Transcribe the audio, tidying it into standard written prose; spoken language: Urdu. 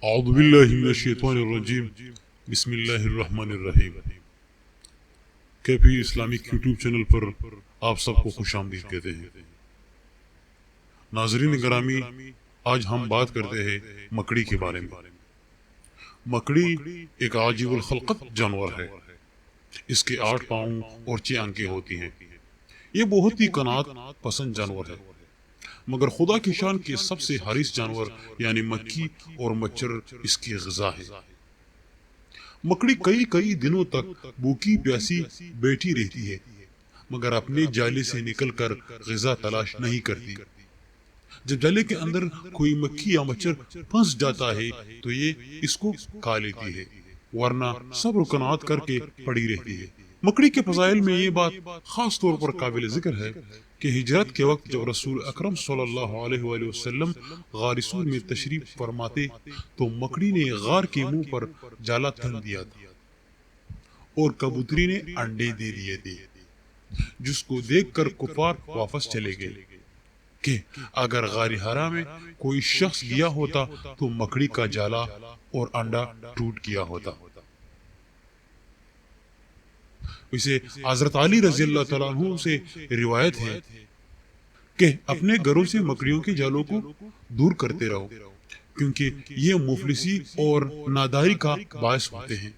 اعوذ باللہ من الشیطان الرجیم بسم اللہ الرحمن الرحیم۔ KP اسلامک یوٹیوب چینل پر آپ سب کو خوش آمدید کہتے ہیں۔ ناظرین گرامی، آج ہم بات کرتے ہیں مکڑی کے بارے میں۔ مکڑی ایک عجیب الخلقت جانور ہے۔ اس کے 8 پاؤں اور 6 آنکھیں ہوتی ہیں۔ یہ بہت ہی قناعت پسند جانور ہے، مگر خدا کی شان کے سب سے حریص جانور یعنی مکھی اور مچھر اس کی غذا ہے۔ مکڑی کئی دنوں تک بھوکی پیاسی بیٹھی رہتی ہے، مگر اپنے جالے سے نکل کر غذا تلاش نہیں کرتی۔ جب جالے کے اندر کوئی مکھی یا مچھر پھنس جاتا ہے تو یہ اس کو کھا لیتی ہے، ورنہ صبر و قناعت کر کے پڑی رہتی ہے۔ مکڑی کے فضائل میں یہ بات خاص طور پر قابل ذکر ہے کہ ہجرت کے وقت جب رسول اکرم صلی اللہ علیہ وآلہ وسلم غار سور میں تشریف فرماتے تو مکڑی نے غار کے منہ پر جالا تن دیا تھا اور کبوتری نے انڈے دے دیے تھے، جس کو دیکھ کر کفار واپس چلے گئے کہ اگر غار حرا میں کوئی شخص گیا ہوتا تو مکڑی کا جالا اور انڈا ٹوٹ گیا ہوتا۔ اسے حضرت علی رضی اللہ تعالیٰ عنہ سے روایت ہے کہ اپنے گھروں سے مکڑیوں کے جالوں کو دور کرتے رہو، کیونکہ یہ مفلسی اور ناداری کا باعث ہوتے ہیں۔